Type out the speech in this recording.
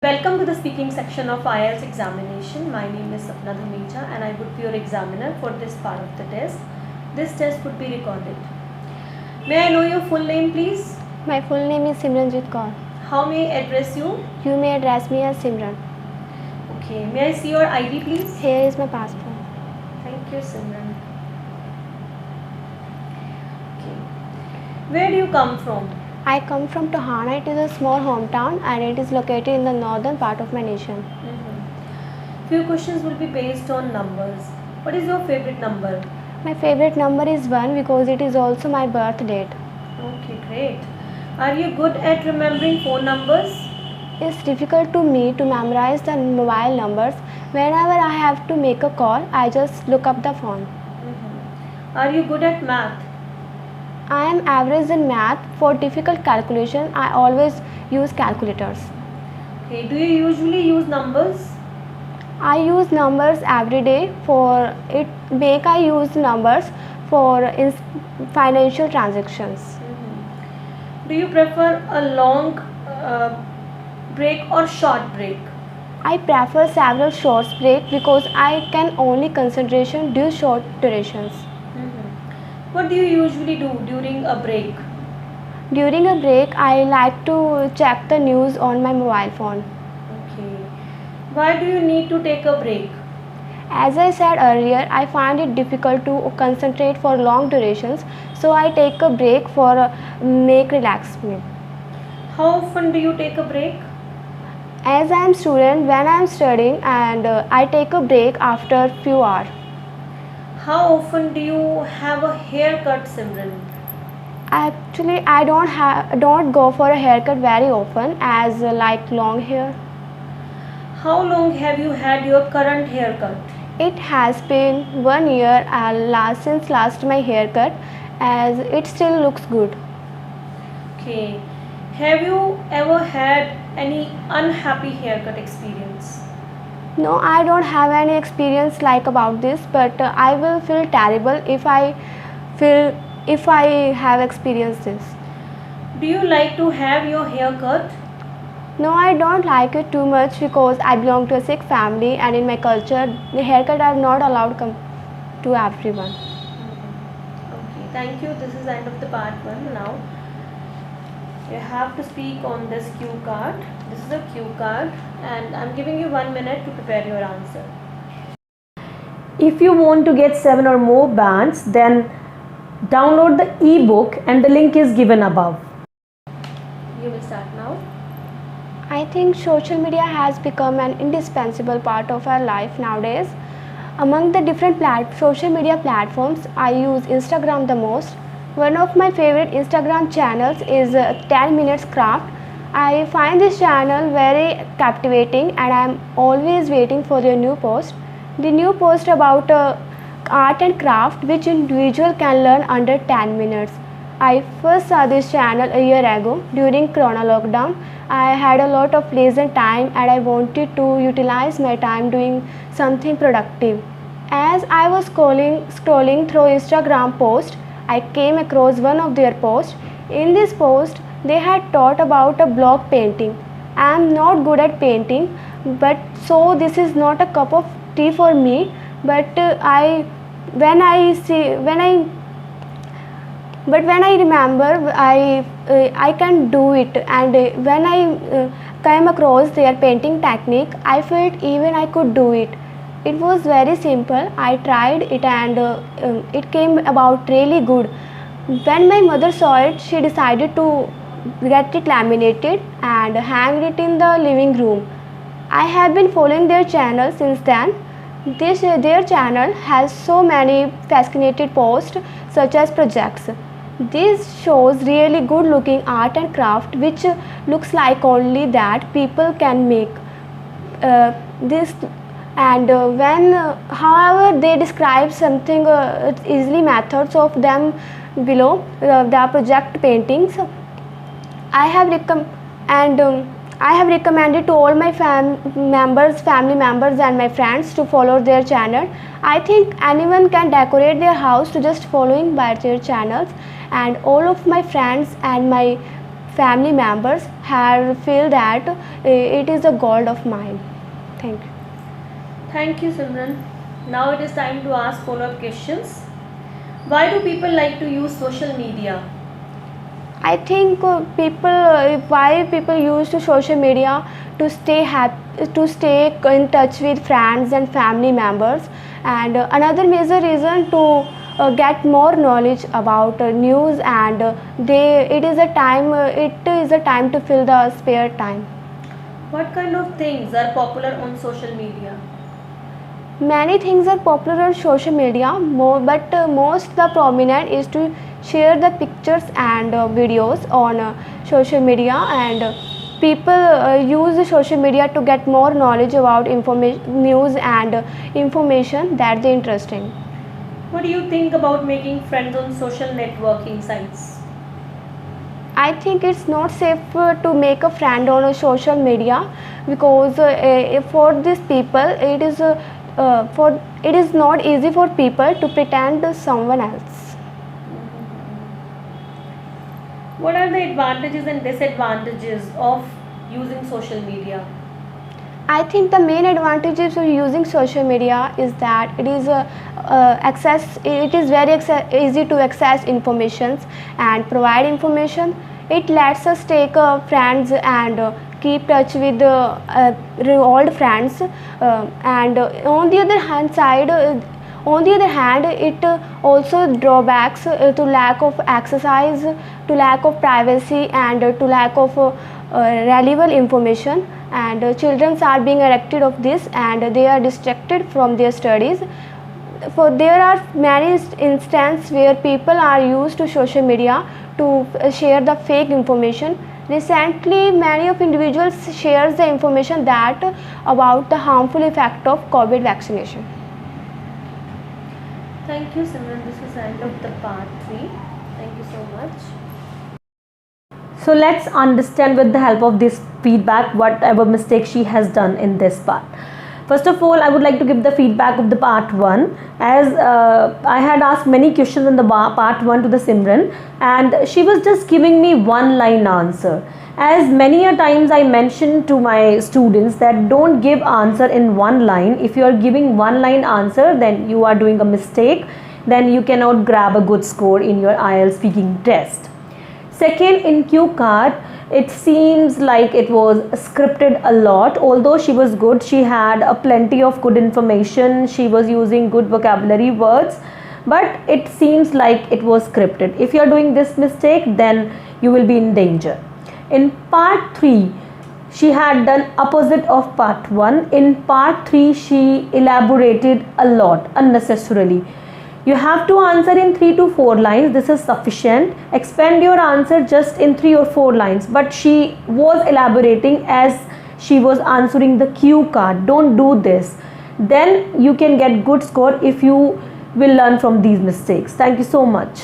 Welcome to the speaking section of IELTS examination. My name is Sapna Dhamija and I would be your examiner for this part of the test. This test would be recorded. May I know your full name, please? My full name is Simranjit Kaur. How may I address you? You may address me as Simran. Okay. May I see your ID, please? Here is my passport. Thank you, Simran. Okay. Where do you come from? I come from Tohana. It is a small hometown and it is located in the northern part of my nation. Few questions will be based on numbers. What is your favorite number? My favorite number is 1 because it is also my birth date. Okay, great. Are you good at remembering phone numbers? It's difficult to me to memorize the mobile numbers. Whenever I have to make a call, I just look up the phone. Are you good at math? I am average in math. For difficult calculation, I always use calculators. Okay, do you usually use numbers? I use numbers every day. For it, I use numbers for financial transactions. Do you prefer a long break or short break? I prefer several short breaks because I can only concentration due short durations. What do you usually do during a break? During a break, I like to check the news on my mobile phone. Okay. Why do you need to take a break? As I said earlier, I find it difficult to concentrate for long durations, so I take a break for relax me. How often do you take a break? As I am student, when I am studying, and I take a break after few hours. How often do you have a haircut, Simran? Actually, I don't go for a haircut very often, as like long hair. How long have you had your current haircut? It has been 1 year since last my haircut, as it still looks good. Okay. Have you ever had any unhappy haircut experience? No, I don't have any experience like about this, but I will feel terrible if I have experienced this. Do you like to have your hair cut? No, I don't like it too much because I belong to a Sikh family and in my culture, the haircut are not allowed to everyone. Okay, thank you. This is the end of the part 1 now. You have to speak on this cue card. This is a cue card and I'm giving you 1 minute to prepare your answer. If you want to get 7 or more bands, then download the ebook and the link is given above. You will start now. I think social media has become an indispensable part of our life nowadays. Among the different social media platforms, I use Instagram the most. One of my favorite Instagram channels is 10 Minutes Craft. I find this channel very captivating and I am always waiting for their new post. The new post about art and craft which individual can learn under 10 minutes. I first saw this channel a year ago during Corona lockdown. I had a lot of leisure time and I wanted to utilize my time doing something productive. As I was scrolling through Instagram post, I came across one of their posts. In this post, they had taught about a block painting. I am not good at painting, but so this is not a cup of tea for me. But when I remember, I can do it. And when I came across their painting technique, I felt even I could do it. It was very simple. I tried it and it came about really good. When my mother saw it, she decided to get it laminated and hang it in the living room. I have been following their channel since then. Their channel has so many fascinating posts such as projects. This shows really good looking art and craft which looks like only that people can make this. And however they describe something easily methods of them below the project paintings. I have recommended to all my family members and my friends to follow their channel. I think anyone can decorate their house to just following by their channels, and all of my friends and my family members have feel that it is a goal of mine. Thank you. Thank you, Simran. Now it is time to ask follow-up questions. Why do people like to use social media? I think why people use to social media to stay happy, to stay in touch with friends and family members, and another major reason to get more knowledge about news, and it is a time to fill the spare time. What kind of things are popular on social media? Many things are popular on social media, but most the prominent is to share the pictures and videos on social media, and people use the social media to get more knowledge about news and information that they interesting. What do you think about making friends on social networking sites? I think it's not safe to make a friend on a social media, because for these people it is not easy for people to pretend to someone else. What are the advantages and disadvantages of using social media? I think the main advantages of using social media is that it is easy to access information and provide information. It lets us take friends and keep touch with old friends, and on the other hand it also drawbacks to lack of exercise, to lack of privacy, and to lack of relevant information, and children are being affected of this, and they are distracted from their studies. For there are many instances where people are used to social media to share the fake information. Recently, many of individuals shares the information that about the harmful effect of COVID vaccination. Thank you, Simran. This is the end of the part 3. Thank you so much. So let's understand with the help of this feedback whatever mistake she has done in this part. First of all, I would like to give the feedback of the part 1, as I had asked many questions in the part 1 to the Simran, and she was just giving me one line answer. As many a times I mentioned to my students that don't give answer in one line. If you are giving one line answer, then you are doing a mistake, then you cannot grab a good score in your IELTS speaking test. Second, in cue card, it seems like it was scripted a lot. Although she was good, she had a plenty of good information, she was using good vocabulary words, but it seems like it was scripted. If you are doing this mistake, then you will be in danger. In part 3, she had done opposite of part 1. In part 3, she elaborated a lot unnecessarily. You have to answer in 3 to 4 lines. This is sufficient. Expand your answer just in 3 or 4 lines. But she was elaborating as she was answering the cue card. Don't do this. Then you can get good score if you will learn from these mistakes. Thank you so much.